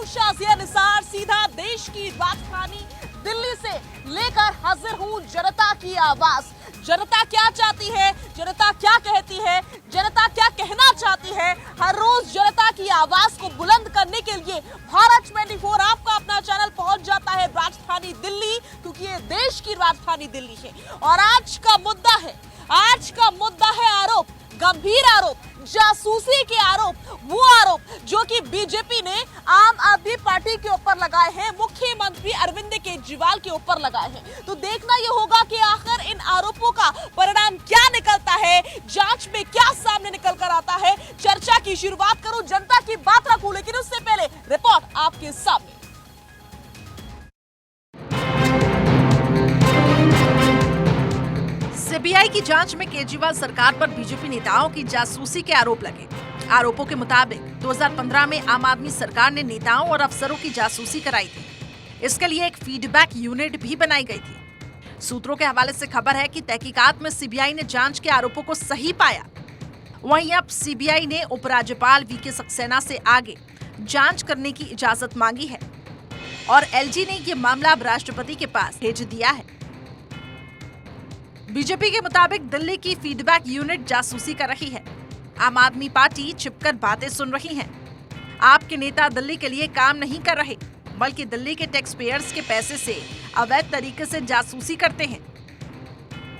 हूँ शाजिया निसार, सीधा देश की राजधानी दिल्ली से लेकर हाजिर हूँ जनता की आवाज। जनता क्या चाहती है, जनता क्या कहती है, जनता क्या कहना चाहती है, हर रोज जनता की आवाज को बुलंद करने के लिए भारत 24 आपका अपना चैनल पहुंच जाता है राजधानी दिल्ली, क्योंकि ये देश की राजधानी दिल्ली है। और आज का मुद्दा है आरोप, गंभीर आरोप, जासूसी के आरोप, वो आरोप जो कि बीजेपी ने आम आदमी पार्टी के ऊपर लगाए हैं, मुख्यमंत्री अरविंद केजरीवाल के ऊपर लगाए हैं। तो देखना यह होगा कि आखिर इन आरोपों का परिणाम क्या निकलता है, जांच में क्या सामने निकल कर आता है। चर्चा की शुरुआत करूं, जनता की बात रखूं, लेकिन उससे पहले रिपोर्ट आपके सामने। सीबीआई की जांच में केजरीवाल सरकार पर बीजेपी नेताओं की जासूसी के आरोप लगे। आरोपों के मुताबिक 2015 में आम आदमी सरकार ने नेताओं और अफसरों की जासूसी कराई थी। इसके लिए एक फीडबैक यूनिट भी बनाई गई थी। सूत्रों के हवाले से खबर है कि तहकीकात में सीबीआई ने जांच के आरोपों को सही पाया। वहीं अब सीबीआई ने उपराज्यपाल वीके सक्सेना से आगे जांच करने की इजाजत मांगी है और एलजी ने ये मामला अब राष्ट्रपति के पास भेज दिया है। बीजेपी के मुताबिक दिल्ली की फीडबैक यूनिट जासूसी कर रही है। आम आदमी पार्टी छिपकर बातें सुन रही है। आपके नेता दिल्ली के लिए काम नहीं कर रहे, बल्कि दिल्ली के टैक्स पेयर्स के पैसे से अवैध तरीके से जासूसी करते हैं।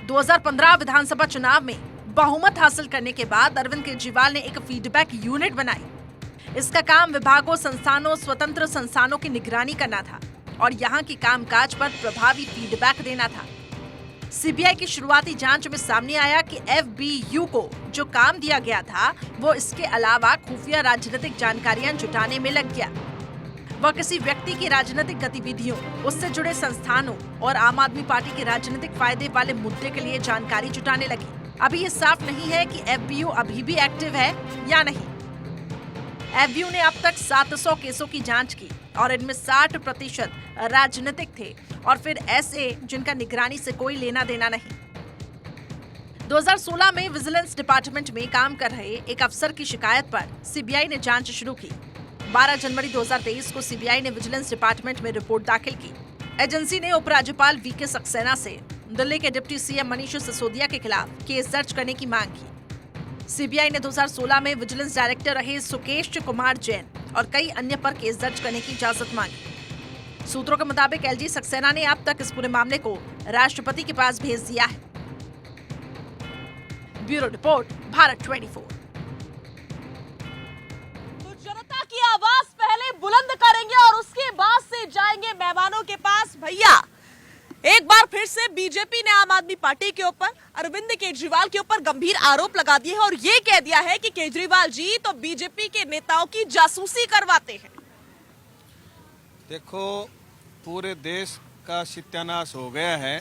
2015 विधानसभा चुनाव में बहुमत हासिल करने के बाद अरविंद केजरीवाल ने एक फीडबैक यूनिट बनाई। इसका काम विभागों, संस्थानों, स्वतंत्र संस्थानों की निगरानी करना था और यहाँ की कामकाज पर प्रभावी फीडबैक देना था। सीबीआई की शुरुआती जांच में सामने आया कि एफबीयू को जो काम दिया गया था, वो इसके अलावा खुफिया राजनीतिक जानकारियां जुटाने में लग गया। वह किसी व्यक्ति की राजनीतिक गतिविधियों, उससे जुड़े संस्थानों और आम आदमी पार्टी के राजनीतिक फायदे वाले मुद्दे के लिए जानकारी जुटाने लगी। अभी ये साफ नहीं है कि एफबीयू अभी भी एक्टिव है या नहीं। एफबीयू ने अब तक 700 केसों की जांच की और इनमें 60% राजनीतिक थे और फिर ऐसे जिनका निगरानी से कोई लेना देना नहीं। 2016 में विजिलेंस डिपार्टमेंट में काम कर रहे एक अफसर की शिकायत पर सीबीआई ने जांच शुरू की। 12 जनवरी 2023 को सीबीआई ने विजिलेंस डिपार्टमेंट में रिपोर्ट दाखिल की। एजेंसी ने उपराज्यपाल वीके सक्सेना से दिल्ली के डिप्टी सीएम मनीष सिसोदिया के खिलाफ केस दर्ज करने की मांग की। सीबीआई ने 2016 में विजिलेंस डायरेक्टर रहे सुकेश कुमार जैन और कई अन्य पर केस दर्ज करने की इजाजत मांगी। सूत्रों के मुताबिक एलजी सक्सेना ने अब तक इस पूरे मामले को राष्ट्रपति के पास भेज दिया है। Bureau report, Bharat 24। तो जनता की आवाज पहले बुलंद करेंगे और उसके बाद से जाएंगे मेहमानों के पास। भैया, एक बार फिर से बीजेपी ने आम आदमी पार्टी के ऊपर, अरविंद केजरीवाल के ऊपर गंभीर आरोप लगा दिए हैं और ये कह दिया है कि केजरीवाल जी तो बीजेपी के नेताओं की जासूसी करवाते हैं। देखो, पूरे देश का सत्यानाश हो गया है।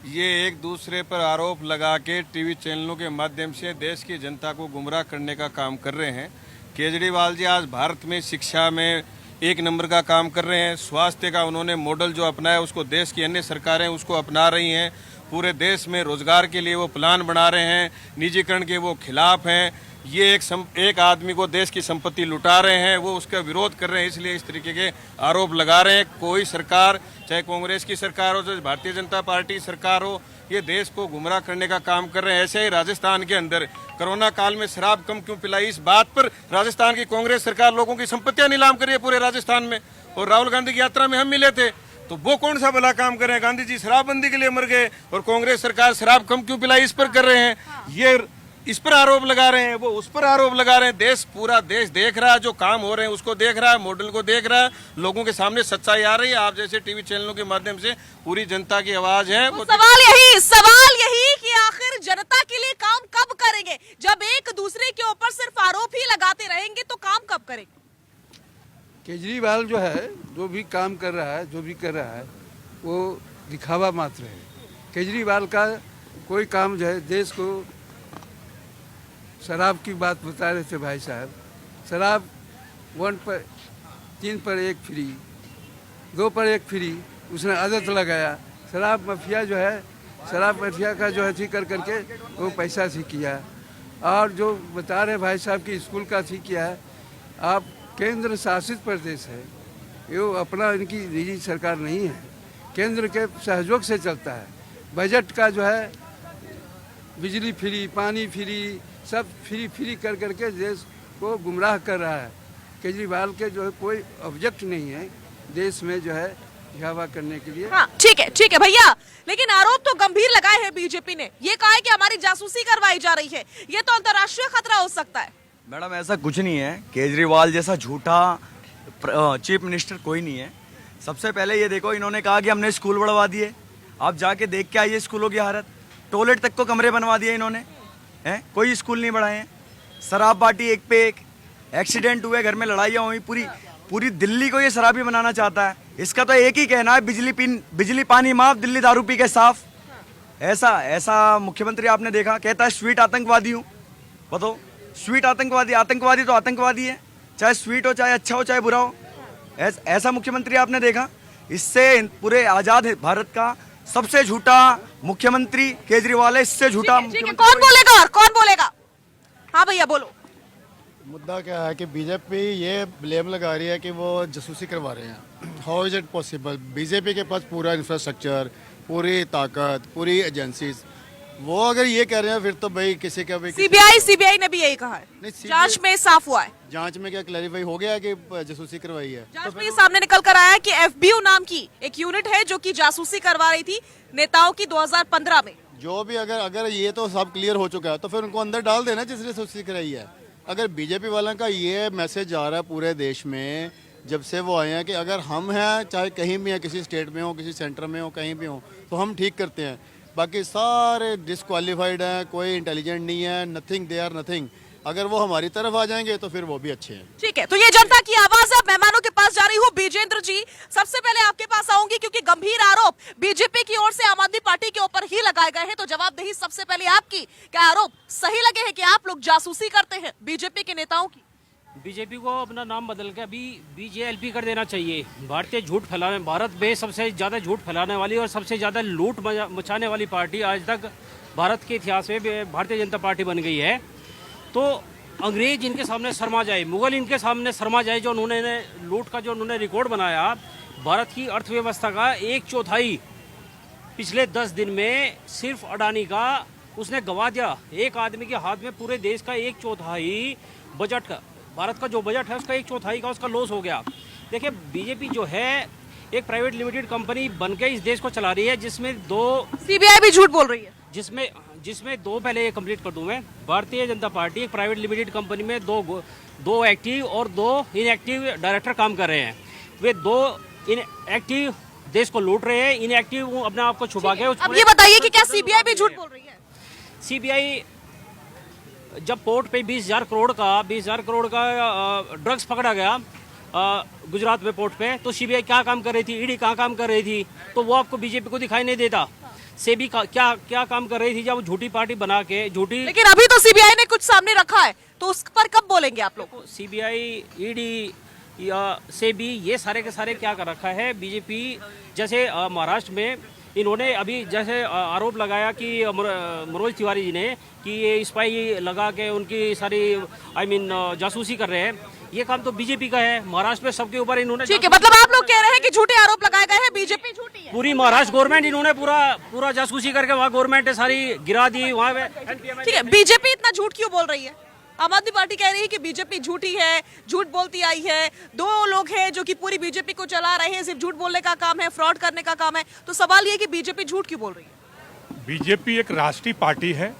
ये एक दूसरे पर आरोप लगा के टीवी चैनलों के माध्यम से देश की जनता को गुमराह करने का काम कर रहे हैं। केजरीवाल जी आज भारत में शिक्षा में 1 नंबर का काम कर रहे हैं। स्वास्थ्य का उन्होंने मॉडल जो अपनाया उसको देश की अन्य सरकारें उसको अपना रही हैं। पूरे देश में रोजगार के लिए वो प्लान बना रहे हैं। निजीकरण के वो खिलाफ हैं। ये एक आदमी को देश की संपत्ति लुटा रहे हैं, वो उसका विरोध कर रहे हैं, इसलिए इस तरीके के आरोप लगा रहे हैं। कोई सरकार, चाहे कांग्रेस की सरकार हो, चाहे भारतीय जनता पार्टी सरकार हो, ये देश को गुमराह करने का काम कर रहे हैं। ऐसे ही राजस्थान के अंदर कोरोना काल में शराब कम क्यों पिलाई, इस बात पर राजस्थान की कांग्रेस सरकार लोगों की संपत्तियां नीलाम कर रही है पूरे राजस्थान में। और राहुल गांधी की यात्रा में हम मिले थे, तो वो कौन सा भला काम कर रहे हैं? गांधी जी शराबबंदी के लिए मर गए और कांग्रेस सरकार शराब कम क्यों पिलाई, इस पर कर रहे हैं। ये इस पर आरोप लगा रहे हैं, वो उस पर आरोप लगा रहे हैं। देश, पूरा देश देख रहा है, जो काम हो रहे हैं उसको देख रहा है, मॉडल को देख रहा है। लोगों के सामने सच्चाई आ रही है। आप जैसे टीवी चैनलों के माध्यम से पूरी जनता की आवाज है। वो सवाल यही कि आखिर जनता के लिए काम कब करेंगे? जब एक दूसरे के ऊपर सिर्फ आरोप ही लगाते रहेंगे तो काम कब करेंगे? केजरीवाल जो है, जो भी काम कर रहा है, जो भी कर रहा है, वो दिखावा मात्र है। केजरीवाल का कोई काम जो है, देश को शराब की बात बता रहे थे भाई साहब। शराब 3 पर 1 फ्री, 2 पर 1 फ्री, उसने आदत लगाया। शराब माफिया जो है, शराब माफिया का जो है थी कर करके वो पैसा थी किया। और जो बता रहे भाई साहब कि स्कूल का थी किया है। आप केंद्र शासित प्रदेश है, ये अपना इनकी निजी सरकार नहीं है, केंद्र के सहयोग से चलता है। बजट का जो है बिजली फ्री, पानी फ्री, सब फ्री फ्री कर करके देश को गुमराह कर रहा है। केजरीवाल के जो है कोई ऑब्जेक्ट नहीं है देश में जो है दिखावा करने के लिए। हाँ, ठीक है भैया, लेकिन आरोप तो गंभीर लगाए हैं बीजेपी ने। ये कहा है कि हमारी जासूसी करवाई जा रही है, ये तो अंतर्राष्ट्रीय खतरा हो सकता है। मैडम ऐसा कुछ नहीं है, केजरीवाल जैसा झूठा चीफ मिनिस्टर कोई नहीं है। सबसे पहले ये देखो, इन्होंने कहा कि हमने स्कूल बढ़वा दिए, आप जाके देख के आइए स्कूलों की हालत, टॉयलेट तक को कमरे बनवा दिए इन्होंने, हैं कोई स्कूल नहीं बढ़ाए हैं। शराब बाटी एक पे एक, एक्सीडेंट हुए, घर में लड़ाइयाँ हुई, पूरी दिल्ली को ये शराबी बनाना चाहता है। इसका तो एक ही कहना है, बिजली पानी माफ, दिल्ली दारू पी के साफ। ऐसा मुख्यमंत्री आपने देखा? कहता है स्वीट आतंकवादी हूँ। बताओ, स्वीट आतंकवादी तो आतंकवादी है, चाहे स्वीट हो, चाहे अच्छा हो, चाहे बुरा हो। ऐसा मुख्यमंत्री आपने देखा? इससे पूरे आजाद भारत का सबसे झूठा मुख्यमंत्री केजरीवाल है, इससे झूठा मुख्यमंत्री। कौन बोलेगा? हाँ भैया बोलो। मुद्दा क्या है कि बीजेपी ये ब्लेम लगा रही है कि वो जासूसी करवा रहे हैं। How is it possible? BJP के पास पूरा इंफ्रास्ट्रक्चर, पूरी ताकत, पूरी एजेंसीज, वो अगर ये कह रहे हैं फिर तो भाई किसी का भी। सीबीआई ने भी यही कहा है, जांच में साफ हुआ है। जांच में क्या क्लैरिफाई हो गया है कि जासूसी करवाई है? जांच में ये सामने निकल कर आया है कि एफबीयू नाम की एक यूनिट है जो कि जासूसी करवा रही थी नेताओं की 2015 में। जो भी अगर ये तो सब क्लियर हो चुका है तो फिर उनको अंदर डाल देना जिसने जासूसी कराई है। अगर बीजेपी वालों का ये मैसेज आ रहा है पूरे देश में जब से वो आए हैं कि अगर हम हैं, चाहे कहीं भी हैं, किसी स्टेट में हो, किसी सेंटर में हो, कहीं भी हो, तो हम ठीक करते हैं, बाकी सारे डिसक्वालीफाइड हैं, कोई इंटेलिजेंट नहीं है, नथिंग, दे आर नथिंग। अगर वो हमारी तरफ आ जाएंगे तो फिर वो भी अच्छे हैं। ठीक है, तो ये जनता की आवाज है। मेहमानों के पास जा रही हूँ। विजेंद्र जी, सबसे पहले आपके पास आऊंगी क्योंकि गंभीर आरोप बीजेपी की ओर से आम आदमी पार्टी के ऊपर ही लगाए गए हैं, तो जवाबदेही सबसे पहले आपकी। क्या आरोप सही लगे हैं कि आप लोग जासूसी करते हैं बीजेपी के नेताओं की? बीजेपी को अपना नाम बदल के अभी बीजेएलपी कर देना चाहिए। भारतीय झूठ फैलाने, भारत में सबसे ज़्यादा झूठ फैलाने वाली और सबसे ज़्यादा लूट मचाने वाली पार्टी आज तक भारत के इतिहास में भारतीय जनता पार्टी बन गई है। तो अंग्रेज इनके सामने शर्मा जाए, मुगल इनके सामने शर्मा जाए। जो उन्होंने लूट का जो उन्होंने रिकॉर्ड बनाया, भारत की अर्थव्यवस्था का 1/4 पिछले 10 दिन में सिर्फ अडानी का उसने गंवा दिया। एक आदमी के हाथ में पूरे देश का 1/4 बजट का, भारत का जो बजट है उसका 1/4 का उसका लॉस हो गया। देखिए, बीजेपी जो है एक प्राइवेट लिमिटेड कंपनी बन के इस देश को चला रही है, जिसमें सीबीआई भी झूठ बोल रही है, जिसमें दो, पहले ये कंप्लीट कर दूं मैं। भारतीय जनता पार्टी एक प्राइवेट लिमिटेड कंपनी में दो एक्टिव और 2 इनएक्टिव डायरेक्टर काम कर रहे हैं। वे 2 इनएक्टिव देश को लूट रहे हैं, इनएक्टिव अपने आप को छुपा के। अब ये बताइए कि क्या सीबीआई भी झूठ बोल रही है? सीबीआई जब पोर्ट पे 20,000 करोड़ का ड्रग्स पकड़ा गया गुजरात में पोर्ट पे, तो सीबीआई क्या काम कर रही थी, ईडी कहाँ काम कर रही थी? तो वो आपको बीजेपी को दिखाई नहीं देता। सेबी क्या काम कर रही थी जब झूठी पार्टी बना के झूठी। लेकिन अभी तो सीबीआई ने कुछ सामने रखा है, तो उस पर कब बोलेंगे आप लोग? सीबीआई, ईडी या सेबी, ये सारे के सारे क्या कर रखा है बीजेपी। जैसे महाराष्ट्र में इन्होंने अभी जैसे आरोप लगाया कि मनोज तिवारी जी ने कि ये स्पाई लगा के उनकी सारी जासूसी कर रहे हैं। ये काम तो बीजेपी का है। महाराष्ट्र में सबके ऊपर इन्होंने। ठीक है, मतलब आप लोग कह रहे हैं कि झूठे आरोप लगाए गए हैं, बीजेपी झूठी है। पूरी महाराष्ट्र गवर्नमेंट इन्होंने पूरा जासूसी करके वहाँ गवर्नमेंट सारी गिरा दी वहाँ पे। ठीक है, बीजेपी इतना झूठ क्यों बोल रही है? आम आदमी पार्टी कह रही है कि बीजेपी झूठी है, झूठ बोलती आई है। 2 लोग हैं जो कि पूरी बीजेपी को चला रहे हैं, सिर्फ झूठ बोलने का काम है, फ्रॉड करने का काम है। तो सवाल ये कि बीजेपी झूठ क्यों बोल रही है? बीजेपी एक राष्ट्रीय पार्टी है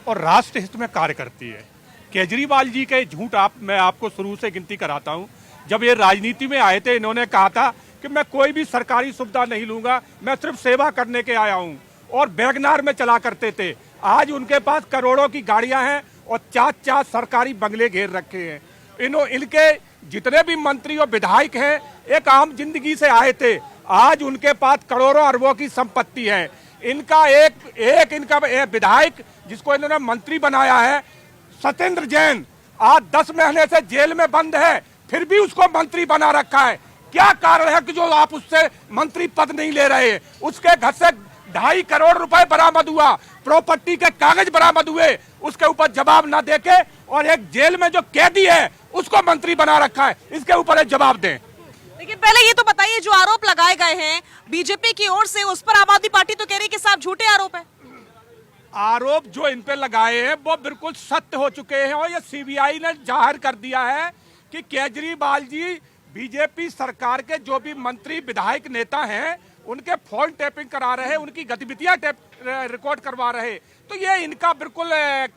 और राष्ट्र हित में कार्य करती है। केजरीवाल जी के झूठ मैं आपको शुरू से गिनती कराता हूं। जब ये राजनीति में आए थे, इन्होंने कहा था कि मैं कोई भी सरकारी सुविधा नहीं लूंगा, मैं सिर्फ सेवा करने के आया हूं, और वैगनार में चला करते थे। आज उनके पास करोड़ों की गाड़ियां हैं और 4 सरकारी बंगले घेर रखे हैं। इनके जितने भी मंत्री और विधायक हैं एक आम जिंदगी से आए थे, आज उनके पास करोड़ों अरबों की संपत्ति है। इनका इनका विधायक जिसको इन्होंने मंत्री बनाया है, सत्येंद्र जैन, आज 10 महीने से जेल में बंद है, फिर भी उसको मंत्री बना रखा है। क्या कारण है कि जो आप उससे मंत्री पद नहीं ले रहे? उसके घर से 2.5 करोड़ रुपए बरामद हुआ, प्रॉपर्टी के कागज बरामद हुए, उसके ऊपर जवाब ना देके, और एक जेल में जो कैदी है उसको मंत्री बना रखा है, इसके ऊपर एक जवाब दें। लेकिन पहले ये तो बताइए, जो आरोप लगाए गए हैं बीजेपी की ओर से, उस पर आम आदमी पार्टी तो कह रही है कि साहब झूठे आरोप है। आरोप जो इन पे लगाए हैं वो बिल्कुल सत्य हो चुके हैं और ये सीबीआई ने जाहिर कर दिया है कि केजरीवाल जी बीजेपी सरकार के जो भी मंत्री विधायक नेता हैं उनके फोन टैपिंग करा रहे, उनकी गतिविधियां रिकॉर्ड करवा रहे। तो ये इनका बिल्कुल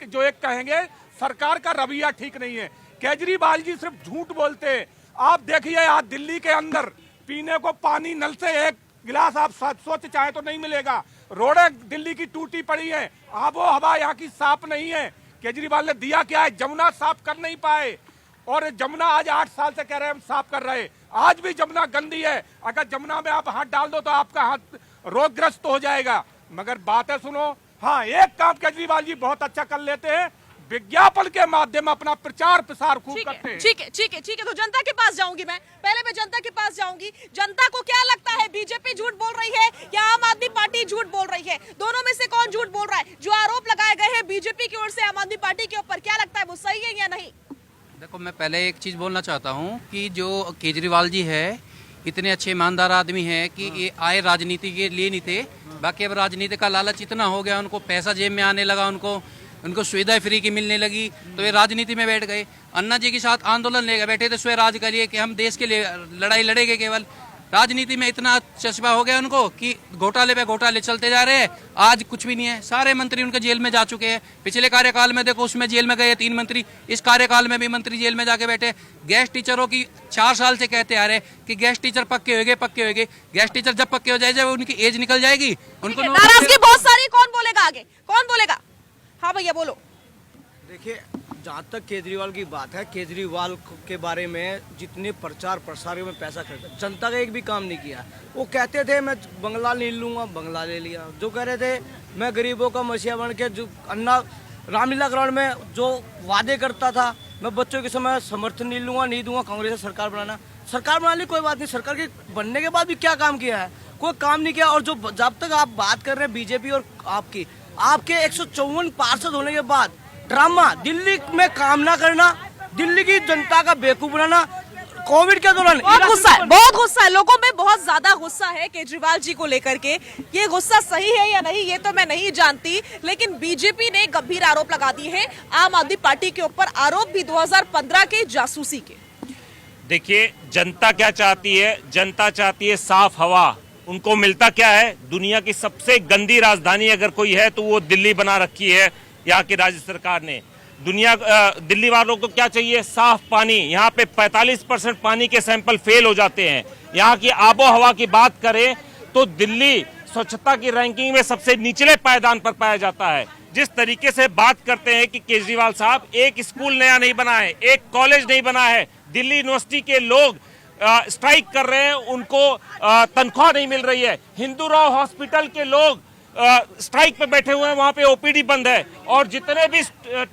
जो एक कहेंगे सरकार का रवैया ठीक नहीं है। केजरीवाल जी सिर्फ झूठ बोलते हैं। आप देखिए आज दिल्ली के अंदर पीने को पानी नल से एक गिलास आप सोच चाहे तो नहीं मिलेगा। रोडें दिल्ली की टूटी पड़ी है, आबो हवा यहाँ की साफ नहीं है। केजरीवाल ने दिया क्या है, जमुना साफ कर नहीं पाए और जमुना आज 8 साल से कह रहे हैं हम साफ कर रहे हैं। आज भी जमुना गंदी है, अगर जमुना में आप हाथ डाल दो तो आपका हाथ रोगग्रस्त हो जाएगा। मगर बात है सुनो, हाँ एक काम केजरीवाल जी बहुत अच्छा कर लेते हैं, विज्ञापन के माध्यम अपना प्रचार प्रसार खूब करते हैं। ठीक है। तो जनता के पास जाऊंगी मैं जनता के पास जाऊंगी। जनता को क्या लगता है, बीजेपी झूठ बोल रही है या आम आदमी पार्टी झूठ बोल रही है? दोनों में से कौन झूठ बोल रहा है? जो आरोप लगाए गए हैं बीजेपी की ओर से आम आदमी पार्टी के ऊपर, क्या लगता है वो सही है या नहीं? देखो, मैं पहले एक चीज़ बोलना चाहता हूँ कि जो केजरीवाल जी है इतने अच्छे ईमानदार आदमी हैं कि ये आए राजनीति के लिए नहीं थे। बाकी अब राजनीति का लालच इतना हो गया, उनको पैसा जेब में आने लगा, उनको सुविधाएं फ्री की मिलने लगी, तो ये राजनीति में बैठ गए। अन्ना जी के साथ आंदोलन लेकर बैठे थे स्वराज के लिए कि हम देश के लिए लड़ाई लड़ेंगे। केवल राजनीति में इतना चस्पा हो गया उनको कि घोटाले पे घोटाले चलते जा रहे हैं। आज कुछ भी नहीं है, सारे मंत्री उनके जेल में जा चुके हैं। पिछले कार्यकाल में देखो उसमें जेल में गए 3 मंत्री, इस कार्यकाल में भी मंत्री जेल में जाके बैठे। गैस टीचरों की 4 साल से कहते आ रहे कि गैस टीचर पक्के होंगे। गैस टीचर जब पक्के हो जाए, जब उनकी एज निकल जाएगी उनको नाराजगी बहुत सारी, कौन बोलेगा आगे, कौन बोलेगा? हाँ भैया बोलो। देखिए, जहाँ तक केजरीवाल की बात है, केजरीवाल के बारे में जितने प्रचार प्रसार में पैसा खर्चा, जनता का एक भी काम नहीं किया। वो कहते थे मैं बंगला ले लूँगा, बंगला ले लिया। जो कह रहे थे मैं गरीबों का मसीहा बन के, जो अन्ना रामलीला ग्राउंड में जो वादे करता था, मैं बच्चों के समय समर्थन नहीं दूंगा कांग्रेस से सरकार बनाने कोई बात नहीं। सरकार के बनने के बाद भी क्या काम किया है? कोई काम नहीं किया। और जो जब तक आप बात कर रहे हैं बीजेपी और आपके 154 पार्षद होने के बाद ड्रामा, दिल्ली में काम ना करना, दिल्ली की जनता का बेवकूफ बनाना, कोविड के दौरान बहुत गुस्सा है लोगों में, बहुत ज्यादा गुस्सा है केजरीवाल जी को लेकर के। ये गुस्सा सही है या नहीं ये तो मैं नहीं जानती, लेकिन बीजेपी ने गंभीर आरोप लगा दिए हैं आम आदमी पार्टी के ऊपर, आरोप भी 2015 के जासूसी के। देखिए, जनता क्या चाहती है? जनता चाहती है साफ हवा। उनको मिलता क्या है? दुनिया की सबसे गंदी राजधानी अगर कोई है तो वो दिल्ली बना रखी है यहाँ की राज्य सरकार ने। दिल्ली वालों को क्या चाहिए? साफ पानी। यहाँ पे 45% पानी के सैंपल फेल हो जाते हैं। यहाँ की आबो हवा की बात करें तो दिल्ली स्वच्छता की रैंकिंग में सबसे निचले पायदान पर पाया जाता है। जिस तरीके से बात करते हैं कि केजरीवाल साहब एक स्कूल नया नहीं बना है, एक कॉलेज नहीं बना है, दिल्ली यूनिवर्सिटी के लोग स्ट्राइक कर रहे हैं, उनको तनख्वाह नहीं मिल रही है, हिंदू राव हॉस्पिटल के लोग स्ट्राइक पे बैठे हुए हैं, वहां पे ओपीडी बंद है, और जितने भी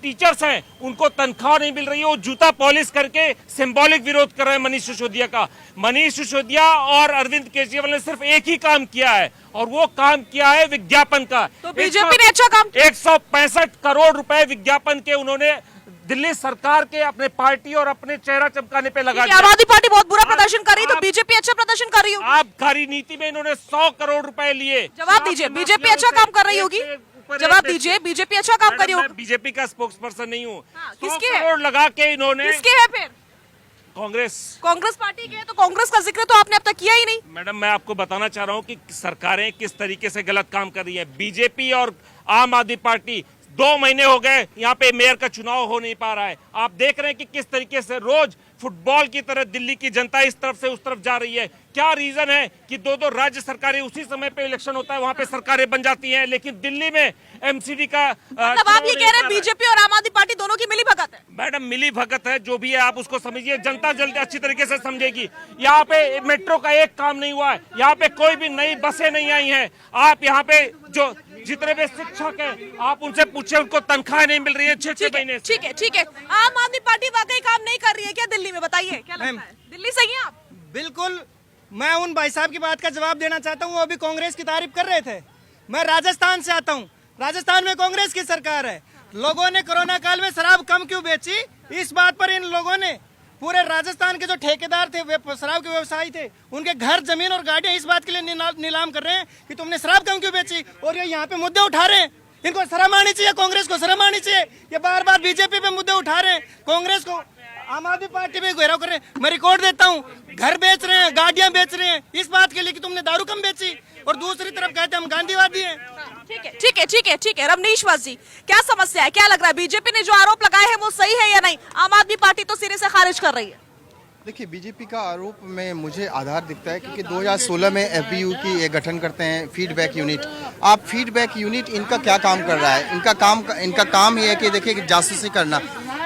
टीचर्स हैं उनको तनख्वाह नहीं मिल रही है। वो जूता पॉलिश करके सिंबॉलिक विरोध कर रहे हैं मनीष सिसोदिया का। मनीष सिसोदिया और अरविंद केजरीवाल ने सिर्फ एक ही काम किया है और वो काम किया है विज्ञापन का। तो बीजेपी ने अच्छा काम किया। 165 करोड़ रुपए विज्ञापन के उन्होंने दिल्ली सरकार के अपने पार्टी और अपने चेहरा चमकाने पे लगा दिया। आम आदमी पार्टी बहुत बुरा प्रदर्शन कर रही है तो बीजेपी अच्छा प्रदर्शन कर रही होगी। आबकारी नीति में इन्होंने 100 करोड़ रुपए लिए। जवाब दीजिए, बीजेपी अच्छा काम कर रही होगी? जवाब दीजिए, बीजेपी अच्छा काम कर रही होगी? बीजेपी का स्पोक्स पर्सन नहीं हूँ। किसके करोड़ लगा के इन्होंने, किसके है फिर? कांग्रेस पार्टी के। तो कांग्रेस का जिक्र तो आपने अब तक किया ही नहीं। मैडम, मैं आपको बताना चाह रहा हूँ कि सरकारें किस तरीके से गलत काम कर रही है। बीजेपी और आम आदमी पार्टी 2 महीने हो गए यहाँ पे मेयर का चुनाव हो नहीं पा रहा है। आप देख रहे हैं कि किस तरीके से रोज फुटबॉल की तरह दिल्ली की जनता इस तरफ से उस तरफ जा रही है। क्या रीजन है कि 2-2 राज्य सरकारें उसी समय पे इलेक्शन होता है वहां पे सरकारें बन जाती हैं, लेकिन दिल्ली में एमसीडी का मतलब आप ये कह रहे हैं बीजेपी और आम आदमी पार्टी दोनों की मिली भगत है? मैडम, मिली भगत है, जो भी है आप उसको समझिए, जनता जल्दी अच्छी तरीके से समझेगी। यहाँ पे मेट्रो का एक काम नहीं हुआ है, यहाँ पे कोई भी नई बसें नहीं आई हैं। आप यहाँ पे जो जितने भी शिक्षक हैं आप उनसे पूछे, उनको तनख्वाह नहीं मिल रही है 6-6 महीने से। ठीक है। आम आदमी पार्टी वाकई काम नहीं कर रही है क्या दिल्ली में? बताइए क्या लगता है? दिल्ली सही है आप? बिल्कुल। मैं उन भाई साहब की बात का जवाब देना चाहता हूँ, वो अभी कांग्रेस की तारीफ कर रहे थे। मैं राजस्थान से आता हूँ, राजस्थान में कांग्रेस की सरकार है। लोगों ने कोरोना काल में शराब कम क्यों बेची, इस बात पर इन लोगों ने पूरे राजस्थान के जो ठेकेदार थे, वे शराब के व्यवसायी थे, उनके घर, जमीन और गाड़ियां इस बात के लिए नीलाम कर रहे हैं कि तुमने शराब कम क्यों बेची, और ये यहाँ पे मुद्दे उठा रहे हैं। इनको शर्म आनी चाहिए, कांग्रेस को शर्म आनी चाहिए। ये बार बार बीजेपी पे मुद्दे उठा रहे हैं, कांग्रेस को, आम आदमी पार्टी पे घेराव कर रहे हैं। मैं रिकॉर्ड देता हूँ, घर बेच रहे हैं, गाड़ियां बेच रहे हैं इस बात के लिए कि तुमने दारू कम बेची, और दूसरी तरफ कहते हैं हम गांधीवादी हैं। ठीक है रमनीश्वर जी, क्या समस्या है, क्या लग रहा है, बीजेपी ने जो आरोप लगाए हैं वो सही है या नहीं? आम आदमी पार्टी तो सिरे से खारिज कर रही है। देखिए, बीजेपी का आरोप में मुझे आधार दिखता है क्योंकि 2016 में एफबीयू की ये गठन करते हैं फीडबैक यूनिट। आप फीडबैक यूनिट इनका क्या काम कर रहा है? इनका काम ये है कि देखिए कि जासूसी करना,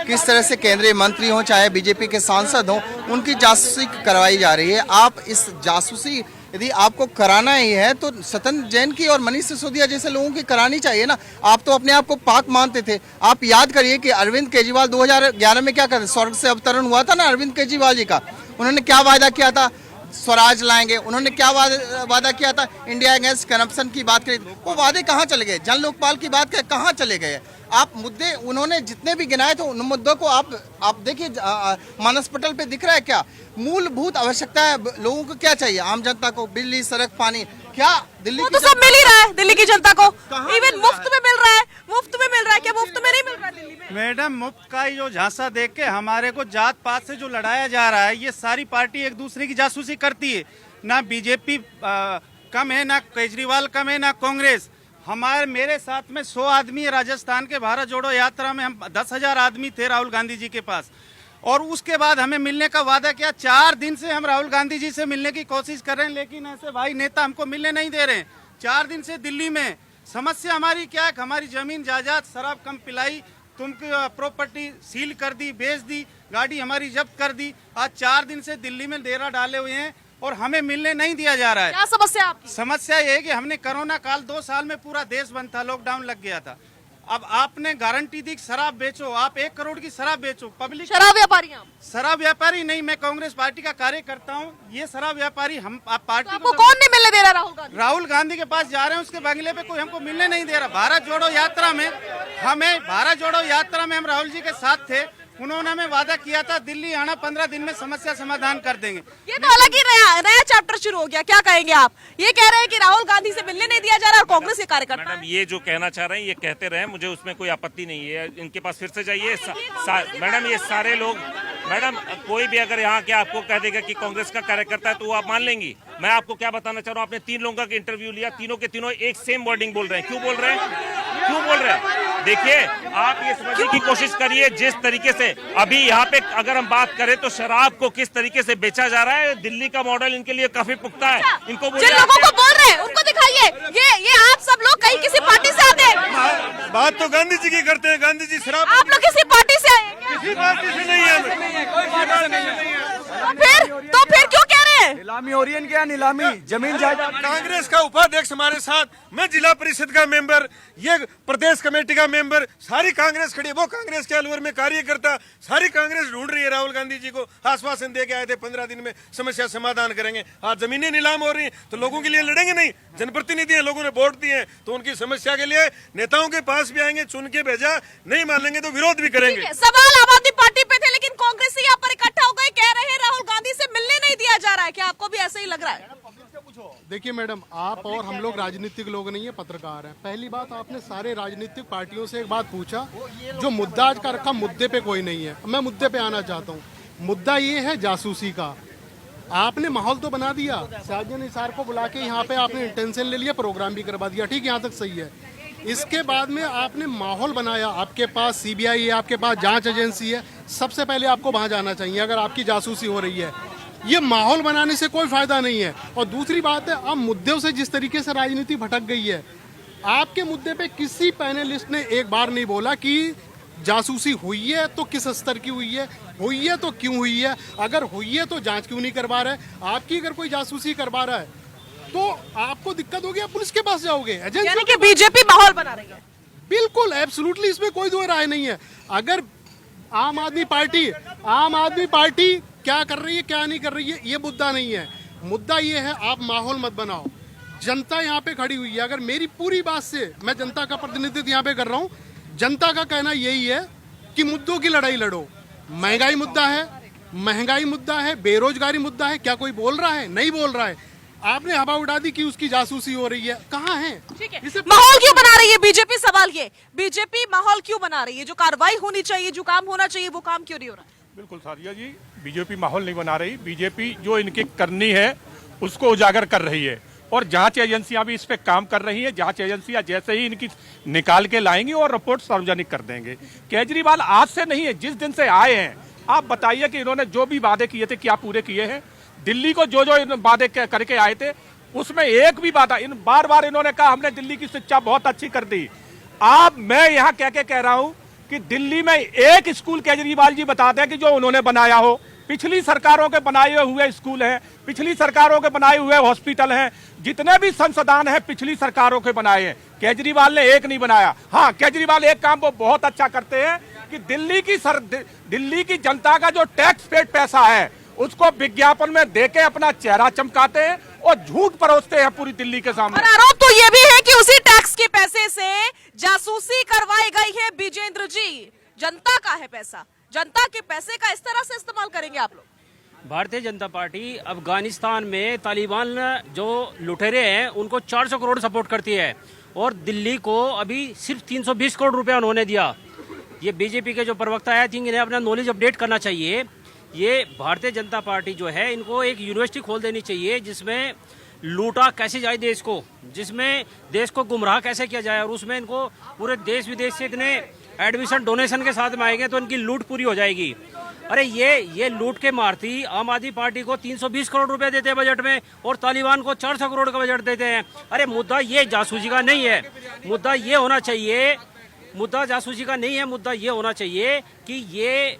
किस तरह से केंद्रीय मंत्री हों चाहे बीजेपी के सांसद हों, उनकी जासूसी करवाई जा रही है। आप इस जासूसी यदि आपको कराना ही है तो सतन जैन की और मनीष सिसोदिया जैसे लोगों की करानी चाहिए ना। आप तो अपने आप को पाक मानते थे। आप याद करिए कि अरविंद केजरीवाल 2011 में क्या करते, स्वर्ग से अवतरण हुआ था ना अरविंद केजरीवाल जी का। उन्होंने क्या वादा किया था, स्वराज लाएंगे। उन्होंने क्या वादा किया था, इंडिया अगेंस्ट करप्शन की बात करी। वो वादे कहाँ चले गए? जन लोकपाल की बात कहाँ चले गए? आप मुद्दे उन्होंने जितने भी गिनाए थे उन मुद्दों को आप देखिए, मानस पटल पे दिख रहा है क्या? मूलभूत आवश्यकता है लोगों को क्या चाहिए? आम जनता को बिजली, सड़क, पानी, क्या दिल्ली वो तो सब मिल ही रहा है दिल्ली की जनता को, इवन मुफ्त में मिल रहा है। मुफ्त में मिल रहा है क्या? मुफ्त में नहीं मिल रहा है दिल्ली में। मैडम, मुफ्त का ही जो झांसा देख के हमारे को जात पात से जो लड़ाया जा रहा है, ये सारी पार्टी एक दूसरे की जासूसी करती है। ना बीजेपी कम है, ना केजरीवाल कम है, ना कांग्रेस। मेरे साथ में 100 आदमी राजस्थान के भारत जोड़ो यात्रा में, हम 10,000 आदमी थे राहुल गांधी जी के पास, और उसके बाद हमें मिलने का वादा किया। 4 दिन से हम राहुल गांधी जी से मिलने की कोशिश कर रहे हैं, लेकिन ऐसे भाई नेता हमको मिलने नहीं दे रहे हैं। 4 दिन से दिल्ली में। समस्या हमारी क्या है? हमारी जमीन जायदाद, शराब कम पिलाई, तुमकी प्रॉपर्टी सील कर दी, बेच दी, गाड़ी हमारी जब्त कर दी। आज 4 दिन से दिल्ली में डेरा डाले हुए हैं और हमें मिलने नहीं दिया जा रहा है। क्या समस्या आपकी? समस्या ये है कि हमने कोरोना काल 2 साल में पूरा देश बंद था, लॉकडाउन लग गया था। अब आपने गारंटी दी शराब बेचो, आप 1 करोड़ की शराब बेचो। पब्लिक शराब व्यापारी? शराब व्यापारी नहीं, मैं कांग्रेस पार्टी का कार्यकर्ता हूँ। ये शराब व्यापारी हम पार्टी आपको कौन नहीं मिलने दे रहा? राहुल गांधी के पास जा रहे हैं, उसके बंगले पे कोई हमको मिलने नहीं दे रहा। भारत जोड़ो यात्रा में हम राहुल जी के साथ थे। उन्होंने हमें वादा किया था दिल्ली आना, 15 दिन में समस्या समाधान कर देंगे। ये तो अलग ही नया चैप्टर शुरू हो गया। क्या कहेंगे आप? ये कह रहे हैं कि राहुल गांधी से मिलने नहीं दिया जा रहा और कांग्रेस के कार्यकर्ता। मैडम, ये जो कहना चाह रहे हैं ये कहते रहे, मुझे उसमें कोई आपत्ति नहीं है। इनके पास फिर से जाइए। मैडम, ये सारे लोग, मैडम कोई भी अगर यहाँ के आपको कह देगा कि कांग्रेस का कार्यकर्ता है तो वो आप मान लेंगी। मैं आपको क्या बताना चाह रहा हूँ, आपने 3 लोगों का इंटरव्यू लिया, तीनों के तीनों एक सेम वर्डिंग बोल रहे हैं। क्यों बोल रहे हैं? देखिए, आप ये समझने की कोशिश करिए, जिस तरीके से अभी यहाँ पे अगर हम बात करें तो शराब को किस तरीके से बेचा जा रहा है, दिल्ली का मॉडल इनके लिए काफी पुख्ता है। इनको जिन लोगों को बोल रहे हैं उनको दिखाइए। ये आप सब लोग कहीं किसी पार्टी से आते हैं? बात तो गांधी जी की करते हैं। गांधी जी शराब, आप लोग किसी पार्टी से आए? किसी पार्टी से नहीं है। तो फिर क्यों कह रहे हैं? नीलामी हो रही है, क्या नीलामी? जमीन जायदाद। कांग्रेस का उपाध्यक्ष हमारे साथ, मैं जिला परिषद का मेंबर, ये प्रदेश कमेटी का मेंबर, सारी कांग्रेस खड़ी है। वो कांग्रेस के अलवर में कार्यकर्ता, सारी कांग्रेस ढूंढ रही है राहुल गांधी जी को। आश्वासन दे के आए थे 15 दिन में समस्या समाधान करेंगे। आज जमीनें नीलाम हो रही हैं तो लोगों के लिए लड़ेंगे नहीं? जनप्रतिनिधि हैं, लोगों ने वोट दिए हैं तो उनकी समस्या के लिए नेताओं के पास भी आएंगे, चुन के भेजा, नहीं मान लेंगे तो विरोध भी करेंगे। सवाल आम आदमी पार्टी पे थे, लेकिन कांग्रेस से यहाँ पर इकट्ठा हो गए, कह रहे हैं राहुल गांधी से मिलने नहीं दिया जा रहा है। क्या आपको भी ऐसे ही लग रहा है? देखिए मैडम, आप और हम लोग राजनीतिक लोग नहीं है, पत्रकार हैं। पहली बात, आपने सारे राजनीतिक पार्टियों से एक बात पूछा, जो मुद्दा आज का रखा, मुद्दे पे कोई नहीं है। मैं मुद्दे पे आना चाहता हूँ। मुद्दा ये है जासूसी का। आपने माहौल तो बना दिया, साजिद निसार को बुला के यहाँ पे आपने इंटेंशन ले लिया, प्रोग्राम भी करवा दिया, ठीक, यहाँ तक सही है। इसके बाद में आपने माहौल बनाया, आपके पास सीबीआई है, आपके पास जांच एजेंसी है, सबसे पहले आपको वहाँ जाना चाहिए अगर आपकी जासूसी हो रही है। ये माहौल बनाने से कोई फायदा नहीं है। और दूसरी बात है, अब मुद्दों से जिस तरीके से राजनीति भटक गई है, आपके मुद्दे पे किसी पैनलिस्ट ने एक बार नहीं बोला कि जासूसी हुई है तो किस स्तर की हुई है तो क्यों हुई है, अगर हुई है तो जांच क्यों नहीं करवा रहे। आपकी अगर कोई जासूसी करवा रहा है तो आपको दिक्कत होगी, आप पुलिस के पास जाओगे। यानी कि बीजेपी माहौल बना रही है। बिल्कुल, एब्सोल्युटली, इसमें कोई दो राय नहीं है। अगर आम आदमी पार्टी क्या कर रही है क्या नहीं कर रही है, ये मुद्दा नहीं है। मुद्दा ये है, आप माहौल मत बनाओ। जनता यहाँ पे खड़ी हुई है। अगर मेरी पूरी बात से, मैं जनता का प्रतिनिधित्व यहाँ पे कर रहा हूँ, जनता का कहना यही है कि मुद्दों की लड़ाई लड़ो। महंगाई मुद्दा है, महंगाई मुद्दा है, बेरोजगारी मुद्दा है, क्या कोई बोल रहा है? नहीं बोल रहा है। आपने हवा उड़ा दी कि उसकी जासूसी हो रही है, कहाँ है? ठीक है, माहौल क्यों बना रही है बीजेपी? सवाल ये, बीजेपी माहौल क्यों बना रही है? जो कार्रवाई होनी चाहिए, जो काम होना चाहिए, वो काम क्यों नहीं हो रहा? बिल्कुल सारिया जी, बीजेपी माहौल नहीं बना रही। बीजेपी जो इनकी करनी है उसको उजागर कर रही है और जांच एजेंसियां भी इस पे काम कर रही हैं। जांच एजेंसियां जैसे ही इनकी निकाल के लाएंगी और रिपोर्ट सार्वजनिक कर देंगे। केजरीवाल आज से नहीं है, जिस दिन से आए हैं, आप बताइए कि इन्होंने जो भी वादे किए थे क्या पूरे किए हैं? दिल्ली को जो जो वादे करके आए थे उसमें एक भी वादा, इन बार बार इन्होंने कहा हमने दिल्ली की शिक्षा बहुत अच्छी कर दी। आप मैं यहाँ कह रहा हूँ कि दिल्ली में एक स्कूल केजरीवाल जी बता दें कि जो उन्होंने बनाया हो। पिछली सरकारों के बनाए हुए स्कूल हैं, पिछली सरकारों के बनाए हुए हॉस्पिटल हैं, जितने भी संस्थान हैं पिछली सरकारों के बनाए हैं। केजरीवाल ने एक नहीं बनाया। हाँ, केजरीवाल एक काम वो बहुत अच्छा करते हैं कि दिल्ली की जनता का जो टैक्स पेड पैसा है उसको विज्ञापन में देके अपना चेहरा चमकाते हैं और झूठ परोसते हैं पूरी दिल्ली के सामने। और आरोप तो ये भी है कि उसी टैक्स के पैसे से जासूसी करवाई गई है। विजेंद्र जी, जनता का है पैसा, जनता के पैसे का इस तरह से इस्तेमाल करेंगे आप लोग? भारतीय जनता पार्टी अफगानिस्तान में तालिबान जो लुटेरे हैं उनको 400 करोड़ सपोर्ट करती है और दिल्ली को अभी सिर्फ 320 करोड़ रुपया उन्होंने दिया। ये बीजेपी के जो प्रवक्ता है, आई थिंक इन्हें अपना नॉलेज अपडेट करना चाहिए। ये भारतीय जनता पार्टी जो है इनको एक यूनिवर्सिटी खोल देनी चाहिए जिसमें लूटा कैसे जाए देश को, जिसमें देश को गुमराह कैसे किया जाए, और उसमें इनको पूरे देश विदेश से इतने एडमिशन डोनेशन के साथ में आएंगे तो इनकी लूट पूरी हो जाएगी। अरे ये लूट के मारती आम आदमी पार्टी को 320 करोड़ रुपए देते हैं बजट में और तालिबान को 400 करोड़ का बजट देते हैं। अरे मुद्दा ये जासूसी का नहीं है, मुद्दा ये होना चाहिए, मुद्दा जासूसी का नहीं है, मुद्दा ये होना चाहिए कि ये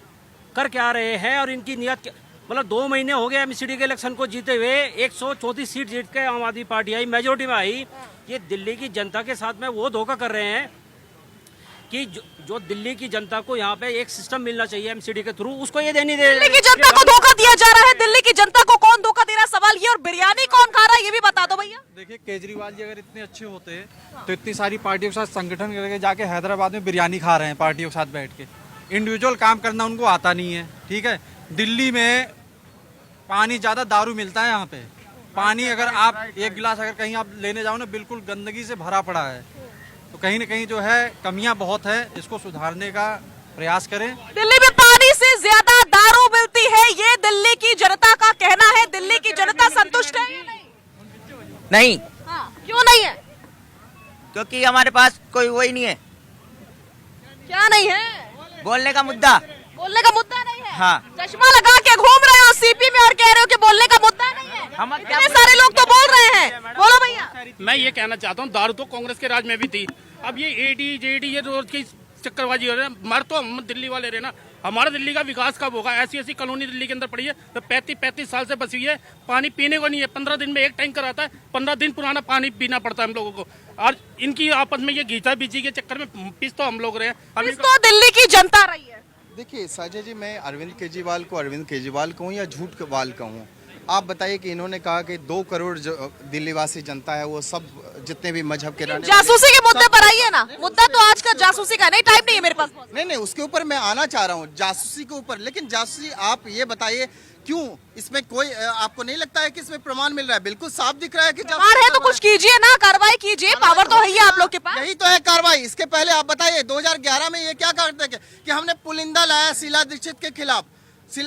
कर क्या रहे हैं और इनकी नियत। मतलब 2 महीने हो गए एमसीडी के इलेक्शन को जीते हुए, 134 सीट जीत के आम आदमी पार्टी आई, मेजोरिटी में आई। ये दिल्ली की जनता के साथ में वो धोखा कर रहे हैं कि जो दिल्ली की जनता को यहाँ पे एक सिस्टम मिलना चाहिए एमसीडी के थ्रू, उसको ये देनी दे। दिल्ली की जनता को धोखा दिया जा रहा है। दिल्ली की जनता को कौन धोखा दे रहा है, सवाल ये। और बिरयानी कौन खा रहा है ये भी बता दो भैया। देखिए, केजरीवाल जी अगर इतने अच्छे होते तो इतनी सारी पार्टियों के साथ संगठन करके जाके हैदराबाद में बिरयानी खा रहे हैं पार्टियों के साथ बैठ के। इंडिविजुअल काम करना उनको आता नहीं है। ठीक है, दिल्ली में पानी ज़्यादा दारू मिलता है। यहाँ पे पानी अगर आप एक गिलास अगर कहीं आप लेने जाओ ना, बिल्कुल गंदगी से भरा पड़ा है। तो कहीं ना कहीं जो है कमियां बहुत है, इसको सुधारने का प्रयास करें। दिल्ली में पानी से ज्यादा दारू मिलती है, ये दिल्ली की जनता का कहना है। दिल्ली की जनता संतुष्ट है या नहीं? नहीं। हाँ, क्यों नहीं है? क्योंकि हमारे पास कोई वही नहीं है। क्या नहीं है? बोलने का मुद्दा। बोलने का मुद्दा नहीं है? हाँ। चश्मा लगा के घूम रहे हो सीपी में और कह रहे हो कि बोलने का मुद्दा नहीं है। इतने सारे लोग तो बोल रहे हैं, बोलो भैया। मैं ये कहना चाहता हूँ, दारू तो कांग्रेस के राज में भी थी। अब ये एडी जेडी ये रोज की चक्करबाजी हो रही है। मर तो हम दिल्ली वाले रहे ना, हमारा दिल्ली का विकास कब होगा? ऐसी कॉलोनी दिल्ली के अंदर पड़ी है तो 35 साल से बसी हुई है, पानी पीने को नहीं है। 15 दिन में एक टैंकर आता है, 15 दिन पुराना पानी पीना पड़ता है हम लोगों को। और इनकी आपस में ये घीचा बीची के चक्कर में पिस तो हम लोग रहे हैं। तो दिल्ली की जनता रही है। देखिए साझा जी, मैं अरविंद केजरीवाल कहूँ या झूठ वाल कहूँ, आप बताइए कि इन्होंने कहा कि 2 करोड़ जो दिल्ली वासी जनता है वो सब जितने भी मजहब के रहने, जासूसी के मुद्दे पर आइए ना। मुद्दा तो आज का जासूसी का नहीं, टाइम नहीं है मेरे पास। नहीं, उसके ऊपर मैं आना चाह रहा हूँ, जासूसी के ऊपर। लेकिन जासूसी आप ये बताइए क्यों इसमें कोई आपको नहीं लगता है कि इसमें प्रमाण मिल रहा है? बिल्कुल साफ दिख रहा है कि प्रमाण है तो कुछ कीजिए ना, कार्रवाई कीजिए। पावर तो है ही आप लोग के पास। यही तो है कार्रवाई। इसके पहले आप बताइए 2011 में ये क्या करते कि हमने पुलिंदा लाया शीला दीक्षित के खिलाफ।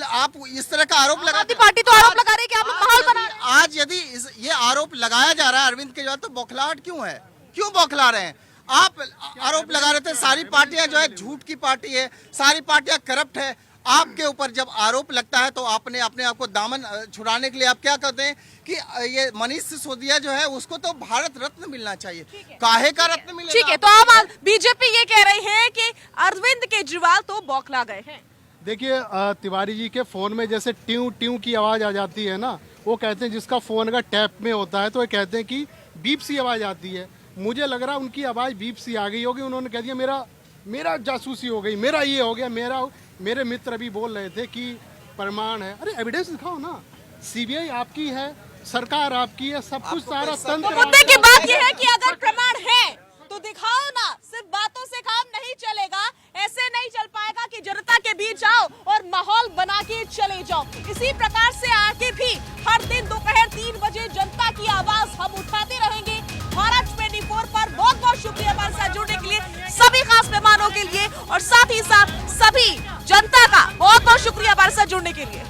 आप इस तरह का आरोप लगाती पार्टी तो आरोप लगा रही है कि आप लोग माहौल बना रहे हैं। आज यदि ये आरोप लगाया जा रहा है अरविंद केजरीवाल, तो बौखलाहट क्यों है? क्यों बौखला रहे हैं? आप आरोप लगा रहे थे सारी पार्टियां जो है झूठ की पार्टी है, सारी पार्टियां करप्ट है। आपके ऊपर जब आरोप लगता है तो आपने अपने आप को दामन छुड़ाने के लिए आप क्या करते हैं कि ये मनीष सिसोदिया जो है उसको तो भारत रत्न मिलना चाहिए। काहे का रत्न मिलेगा? ठीक है, तो अब बीजेपी ये कह रही है कि अरविंद केजरीवाल तो बौखला गए हैं। देखिए, तिवारी जी के फोन में जैसे ट्यू ट्यू की आवाज आ जाती है ना, वो कहते हैं जिसका फोन का टैप में होता है तो ये कहते हैं कि बीप सी आवाज आती है। मुझे लग रहा है उनकी आवाज बीप सी आ गई होगी। उन्होंने कह दिया मेरा जासूसी हो गई, मेरा ये हो गया। मेरे मित्र अभी बोल रहे थे कि प्रमाण है। अरे एविडेंस दिखाओ ना। सीबीआई आपकी है, सरकार आपकी है, सब कुछ सारा तंत्र। मुद्दे की बात ये है कि अगर प्रमाण है तो दिखाओ ना, सिर्फ बातों से काम नहीं चलेगा। ऐसे नहीं चल पाएगा कि जनता के बीच आओ और माहौल बना के चले जाओ। इसी प्रकार से आगे भी हर दिन दोपहर 3 बजे जनता की आवाज हम उठाते रहेंगे। भारत 24 पर बहुत बहुत शुक्रिया हमारे साथ जुड़ने के लिए, सभी खास मेहमानों के लिए और साथ ही साथ सभी जनता का बहुत बहुत शुक्रिया हमारे साथ जुड़ने के लिए।